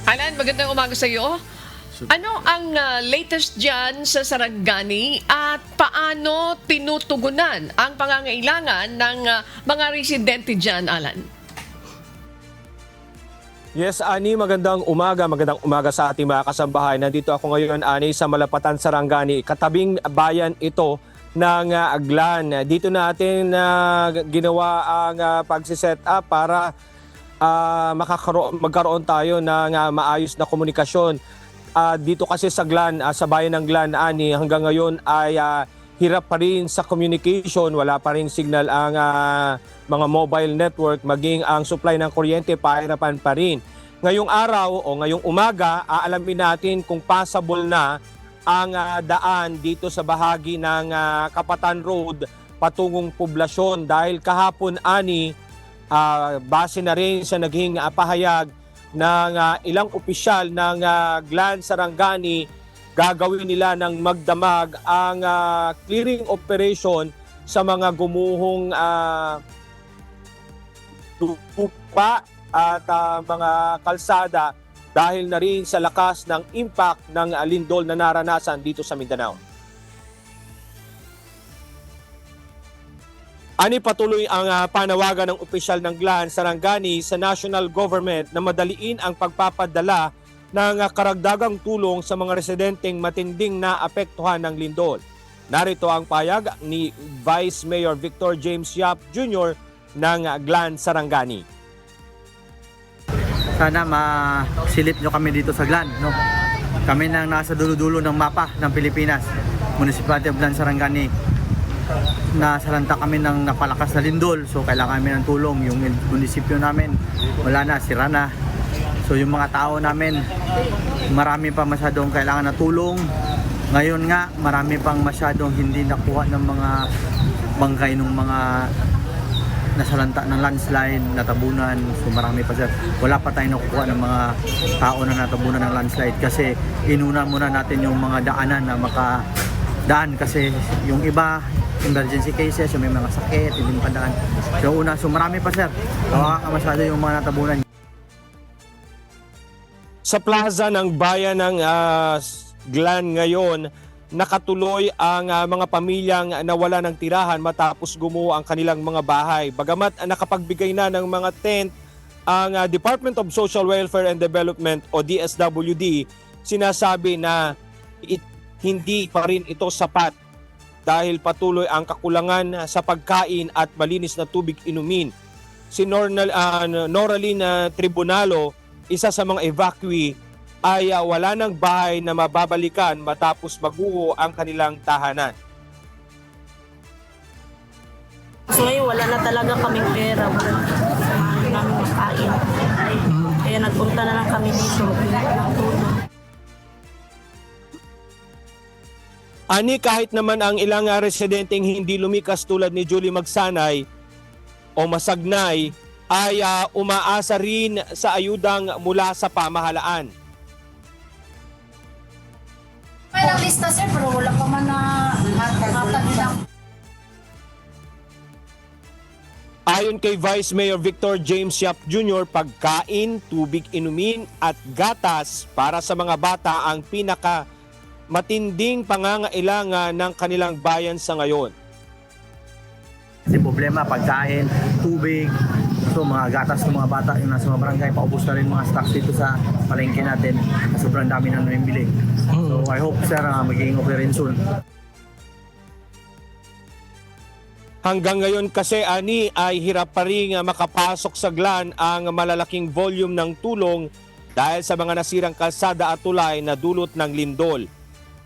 Alan, magandang umaga sa iyo. Ano ang latest dyan sa Sarangani at paano tinutugunan ang pangangailangan ng mga residente dyan, Alan? Yes, Ani, magandang umaga sa ating mga kasambahay. Nandito ako ngayon, Ani, sa Malapatan, Sarangani. Katabing bayan ito ng Aglan. Dito natin ginawa ang pagsiset up para magkaroon tayo ng maayos na komunikasyon. Dito kasi sa Glan, sa bayan ng Glan, Ani, hanggang ngayon ay hirap pa rin sa communication. Wala pa rin signal ang mga mobile network, maging ang supply ng kuryente pahirapan pa rin. Ngayong araw o ngayong umaga, aalamin natin kung passable na ang daan dito sa bahagi ng Kapatan Road patungong poblasyon dahil kahapon, Ani, base na rin sa naging pahayag ng ilang opisyal ng Glan Sarangani, gagawin nila ng magdamag ang clearing operation sa mga gumuhong lupa at mga kalsada dahil na rin sa lakas ng impact ng lindol na naranasan dito sa Mindanao. Ani, patuloy ang panawagan ng opisyal ng Glan Sarangani sa national government na madaliin ang pagpapadala ng karagdagang tulong sa mga residenteng matinding naapektuhan ng lindol. Narito ang payag ni Vice Mayor Victor James Yap Jr. ng Glan Sarangani. Sana masilip nyo kami dito sa Glan. No? Kami nang nasa dulo-dulo ng mapa ng Pilipinas, Municipality of Glan Sarangani. Nasalanta kami ng napalakas na lindol, so kailangan kami ng tulong. Yung munisipyo namin, wala na, sira na. So yung mga tao namin, marami pa masyadong kailangan na tulong. Ngayon nga, marami pang masyadong hindi nakuha ng mga bangkay ng mga nasalanta ng landslide, natabunan. So marami pa sir. Wala pa tayong nakukuha ng mga tao na natabunan ng landslide kasi inuna muna natin yung mga daanan na makadaan kasi yung iba, emergency cases, yung may mga sakit, hindi mapadaan. So marami pa sir. Masyado yung mga natabunan. Sa plaza ng bayan ng Glan ngayon, nakatuloy ang mga pamilyang nawala ng tirahan matapos gumuho ang kanilang mga bahay. Bagamat nakapagbigay na ng mga tent ang Department of Social Welfare and Development o DSWD, sinasabi na hindi pa rin ito sapat dahil patuloy ang kakulangan sa pagkain at malinis na tubig inumin. Si Noraline Tribunalo, isa sa mga evacuee, ay wala ng bahay na mababalikan matapos maguho ang kanilang tahanan. So ngayon wala na talaga kaming pera, wala na namin makain. Kaya nagpunta na lang kami dito, ng tulong. Ani, kahit naman ang ilang residenteng hindi lumikas tulad ni Julie Magsanay o Masagnay, ay umaasa rin sa ayudang mula sa pamahalaan. May lang lista sir, pero wala pa man na matag. Ayon kay Vice Mayor Victor James Yap Jr., pagkain, tubig inumin at gatas para sa mga bata ang pinaka matinding pangangailangan ng kanilang bayan sa ngayon. Kasi problema, pagkain, tubig, so mga gatas ng mga bata yung nasa mga barangay, paubos na rin mga stocks dito sa palengke natin. Sobrang dami na namimili. So I hope sir magiging okay rin soon. Hanggang ngayon kasi, Ani, ay hirap pa rin makapasok sa Glan ang malalaking volume ng tulong dahil sa mga nasirang kalsada at tulay na dulot ng lindol.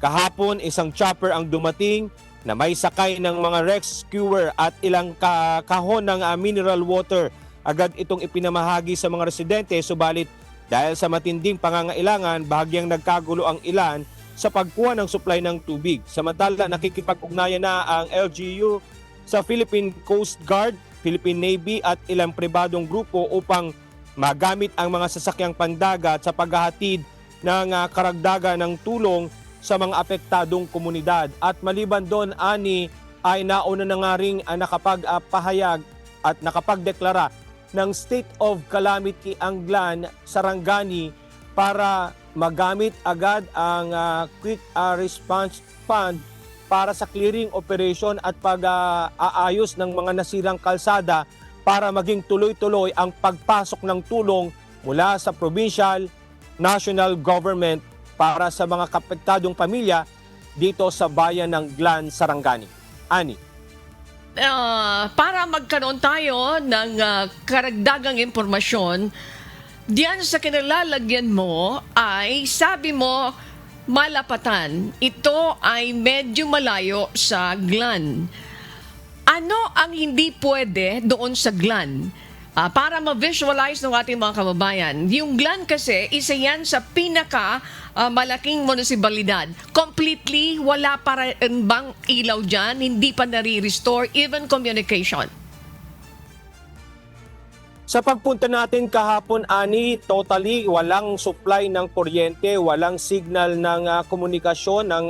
Kahapon, isang chopper ang dumating na may sakay ng mga rescuer at ilang kahon ng mineral water. Agad itong ipinamahagi sa mga residente, subalit dahil sa matinding pangangailangan, bahagyang nagkagulo ang ilan sa pagkuha ng supply ng tubig. Samantala, nakikipag-ugnayan na ang LGU sa Philippine Coast Guard, Philippine Navy at ilang pribadong grupo upang magamit ang mga sasakyang pandagat sa paghahatid ng karagdagan ng tulong sa mga apektadong komunidad. At maliban doon, Ani, ay nauna na nga ring nakapagpahayag at nakapagdeklara ng state of calamity ang Glan Sarangani para magamit agad ang Quick Response Fund para sa clearing operation at pag-aayos ng mga nasirang kalsada para maging tuloy-tuloy ang pagpasok ng tulong mula sa provincial, national government para sa mga kapektadong pamilya dito sa bayan ng Glan, Sarangani. Ani. Para magkaroon tayo ng karagdagang impormasyon, diyan sa kinalalagyan mo ay sabi mo Malapatan. Ito ay medyo malayo sa Glan. Ano ang hindi pwede doon sa Glan? Para ma-visualize ng ating mga kababayan, yung Glan kasi isa yan sa pinaka malaking munisipalidad. Completely wala pa rin bang ilaw dyan, hindi pa nare-restore even communication. Sa pagpunta natin kahapon, Ani, totally walang supply ng kuryente, walang signal ng komunikasyon, ng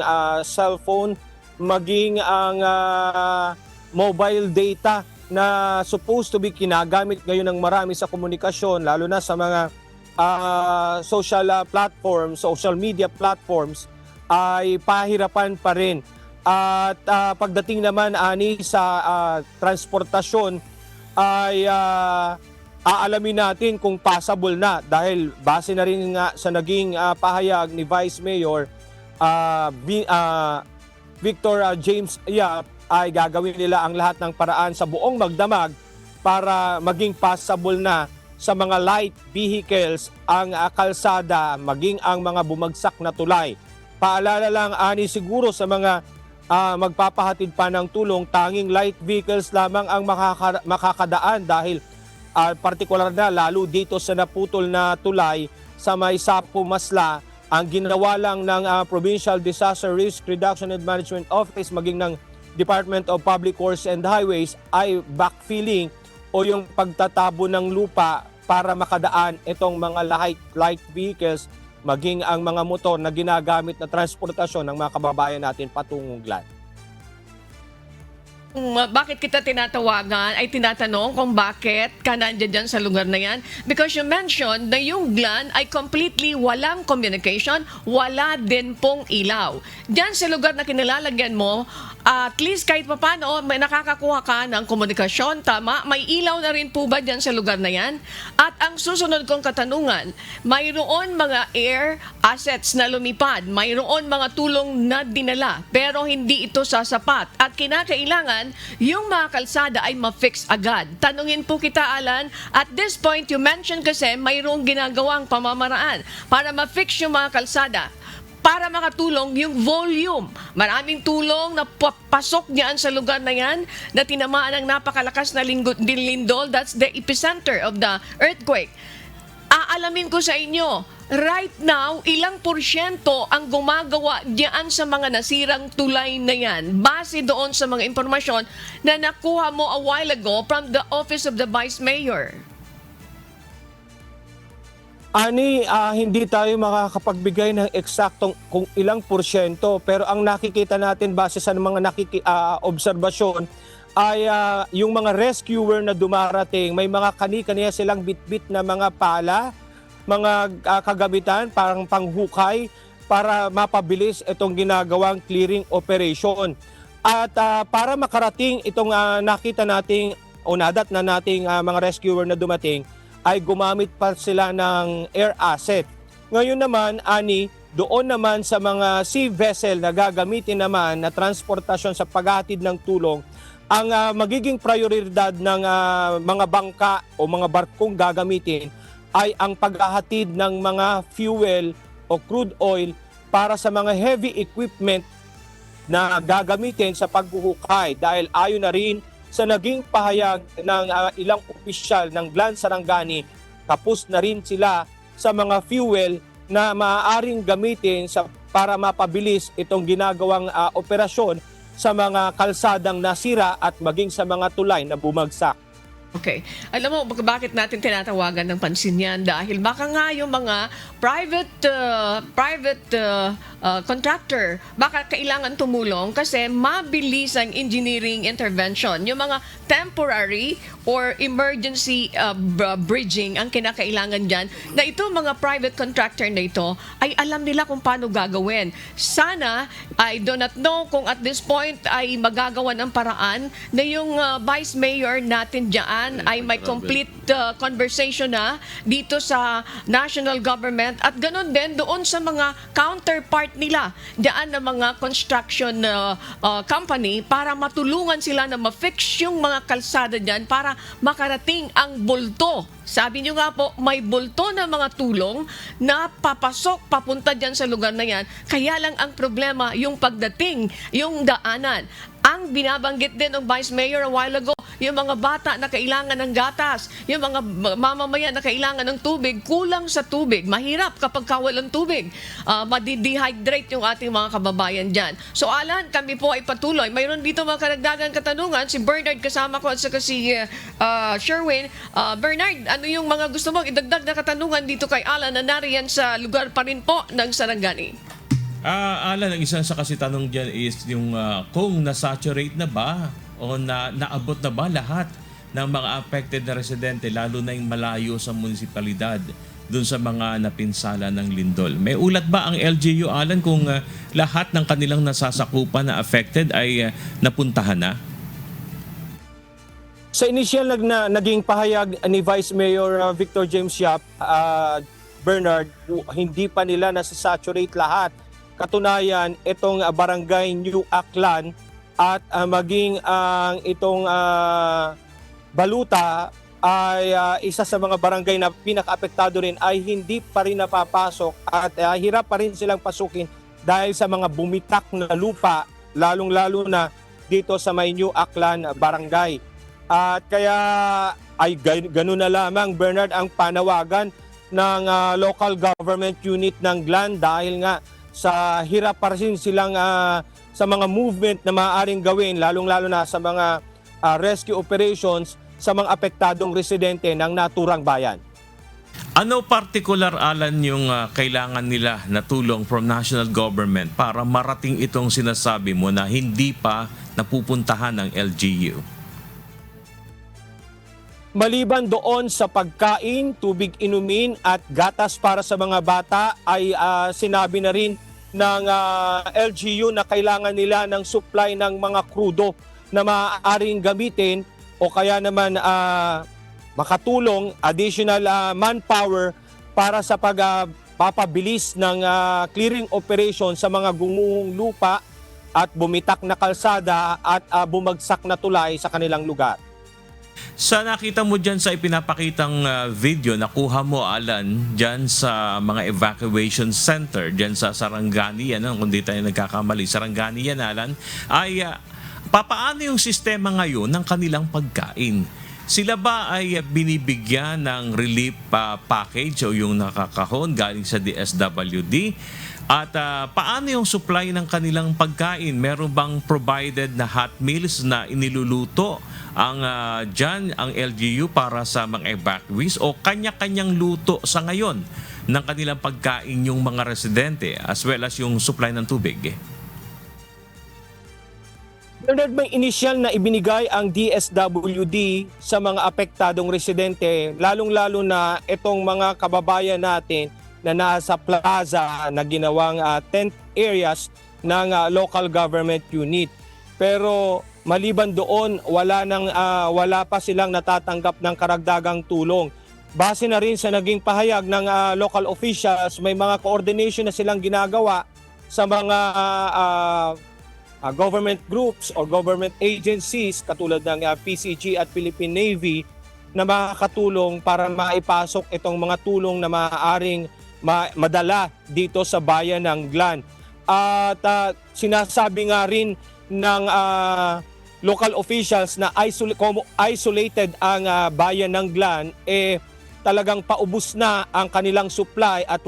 cellphone, maging ang mobile data na supposed to be kinagamit ngayon ng marami sa komunikasyon, lalo na sa mga social media platforms, ay pahirapan pa rin. At pagdating naman, Ani, sa transportasyon, ay aalamin natin kung possible na dahil base na rin nga sa naging pahayag ni Vice Mayor Victor James Yap, ay gagawin nila ang lahat ng paraan sa buong magdamag para maging passable na sa mga light vehicles ang kalsada, maging ang mga bumagsak na tulay. Paalala lang, Ani, siguro sa mga magpapahatid pa ng tulong, tanging light vehicles lamang ang makakadaan dahil partikular na lalo dito sa naputol na tulay sa may Sapu Masla, ang ginawa lang ng Provincial Disaster Risk Reduction and Management Office maging ng Department of Public Works and Highways ay backfilling o yung pagtatabo ng lupa para makadaan itong mga light vehicles maging ang mga motor na ginagamit na transportasyon ng mga kababayan natin patungong Glan. Bakit kita tinatawagan ay tinatanong kung bakit ka nandiyan dyan sa lugar na yan. Because you mentioned na yung Glan ay completely walang communication, wala din pong ilaw. Dyan sa lugar na kinilalagyan mo, at least kahit paano may nakakakuha ka ng komunikasyon, tama? May ilaw na rin po ba dyan sa lugar na yan? At ang susunod kong katanungan, mayroon mga air assets na lumipad, mayroon mga tulong na dinala, pero hindi ito sasapat. At kinakailangan yung mga kalsada ay ma-fix agad. Tanungin po kita, Alan, at this point you mentioned kasi mayroong ginagawang pamamaraan para ma-fix yung mga kalsada, para makatulong yung volume. Maraming tulong na papasok niyan sa lugar na yan na tinamaan ng napakalakas na lindol. That's the epicenter of the earthquake. Aalamin ko sa inyo, right now, ilang porsyento ang gumagawa diyan sa mga nasirang tulay na yan base doon sa mga impormasyon na nakuha mo a while ago from the Office of the Vice Mayor? Ani, hindi tayo makakapagbigay ng eksaktong kung ilang porsyento, pero ang nakikita natin base sa mga obserbasyon ay yung mga rescuer na dumarating, may mga kani-kaniya silang bitbit na mga pala, mga kagamitan parang panghukay para mapabilis itong ginagawang clearing operation. At para makarating itong nakita nating o nadat na nating mga rescuer na dumating, ay gumamit pa sila ng air asset. Ngayon naman, Ani, doon naman sa mga sea vessel na gagamitin naman na transportasyon sa paghatid ng tulong, ang magiging prioridad ng mga bangka o mga barkong gagamitin ay ang paghahatid ng mga fuel o crude oil para sa mga heavy equipment na gagamitin sa paghuhukay dahil ayon na rin sa naging pahayag ng ilang opisyal ng Glan, Sarangani, tapos na rin sila sa mga fuel na maaaring gamitin para mapabilis itong ginagawang operasyon sa mga kalsadang nasira at maging sa mga tulay na bumagsak. Okay. Alam mo, bakit natin tinatawagan ng pansin yan? Dahil baka nga yung mga private contractor, baka kailangan tumulong kasi mabilis ang engineering intervention. Yung mga temporary or emergency bridging ang kinakailangan dyan, na ito mga private contractor na ito ay alam nila kung paano gagawin. Sana, I do not know kung at this point ay magagawa ng paraan na yung vice mayor natin dyan ay may complete conversation na dito sa national government at ganun din doon sa mga counterpart nila dyan na mga construction company para matulungan sila na ma-fix yung mga kalsada dyan para makarating ang bulto. Sabi nyo nga po, may bulto na mga tulong na papasok, papunta dyan sa lugar na yan. Kaya lang ang problema, yung pagdating, yung daanan. Ang binabanggit din ng Vice Mayor a while ago, yung mga bata na kailangan ng gatas, yung mga mamamayan na kailangan ng tubig, kulang sa tubig. Mahirap kapag walang tubig. Madi-dehydrate yung ating mga kababayan dyan. So Alan, kami po ay patuloy. Mayroon dito mga karagdagang katanungan. Si Bernard kasama ko at saka si Sherwin. Bernard, ano yung mga gusto mong idagdag na katanungan dito kay Alan na nariyan sa lugar pa rin po ng Sarangani? Alan, ang isa sa kasi tanong dyan is yung kung nasaturate na ba o naabot na ba lahat ng mga affected na residente, lalo na yung malayo sa munisipalidad dun sa mga napinsala ng lindol. May ulat ba ang LGU, Alan, kung lahat ng kanilang nasasakupan na affected ay napuntahan na? Sa initial naging pahayag ni Vice Mayor Victor James Yap, Bernard, hindi pa nila nasasaturate lahat. Katunayan, itong barangay New Aklan at maging ang itong Baluta ay isa sa mga barangay na pinaka-apektado rin ay hindi pa rin napapasok at hirap pa rin silang pasukin dahil sa mga bumitak na lupa, lalong-lalo na dito sa may New Aklan barangay. At kaya ay ganoon na lamang, Bernard, ang panawagan ng local government unit ng GLAN dahil nga sa hirap pa rin silang sa mga movement na maaaring gawin, lalong-lalo na sa mga rescue operations sa mga apektadong residente ng naturang bayan. Ano particular, Alan, yung kailangan nila na tulong from national government para marating itong sinasabi mo na hindi pa napupuntahan ng LGU? Maliban doon sa pagkain, tubig inumin at gatas para sa mga bata ay sinabi na rin ng LGU na kailangan nila ng supply ng mga krudo na maaaring gamitin o kaya naman makatulong additional manpower para sa pagpapabilis ng clearing operation sa mga gumuhong lupa at bumitak na kalsada at bumagsak na tulay sa kanilang lugar. Sa nakita mo dyan sa ipinapakitang video, nakuha mo, Alan, dyan sa mga evacuation center, dyan sa Sarangani, yan, kung di tayo nagkakamali, Sarangani yan, Alan, ay papaano yung sistema ngayon ng kanilang pagkain? Sila ba ay binibigyan ng relief package o yung nakakahon galing sa DSWD? At paano yung supply ng kanilang pagkain? Meron bang provided na hot meals na iniluluto ang dyan ang LGU para sa mga evacuees o kanya-kanyang luto sa ngayon ng kanilang pagkain yung mga residente as well as yung supply ng tubig? Bernard, may initial na ibinigay ang DSWD sa mga apektadong residente, lalong-lalo na itong mga kababayan natin na nasa plaza na ginawang tent areas ng local government unit. Pero maliban doon, wala pa silang natatanggap ng karagdagang tulong. Base na rin sa naging pahayag ng local officials, may mga coordination na silang ginagawa sa mga government groups or government agencies katulad ng PCG at Philippine Navy na makakatulong para maipasok itong mga tulong na maaaring madala dito sa bayan ng GLAN. At sinasabi nga rin ng local officials na isolated ang bayan ng GLAN, talagang paubos na ang kanilang supply at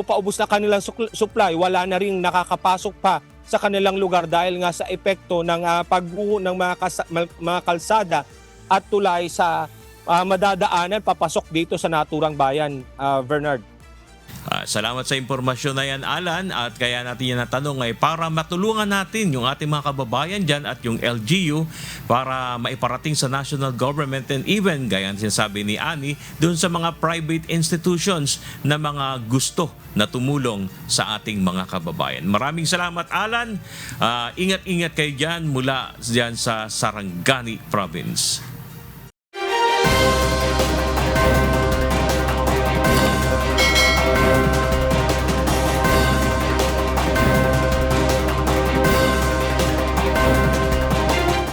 paubos na kanilang supply, wala na rin nakakapasok pa sa kanilang lugar dahil nga sa epekto ng pagguho ng mga kalsada at tulay sa madadaanan papasok dito sa naturang bayan, Bernard. Salamat sa impormasyon na yan, Alan, at kaya natin yan natanong ay para matulungan natin yung ating mga kababayan dyan at yung LGU para maiparating sa national government and even, gaya ang sinasabi ni Annie, dun sa mga private institutions na mga gusto na tumulong sa ating mga kababayan. Maraming salamat, Alan. Ingat-ingat kayo dyan mula dyan sa Sarangani Province.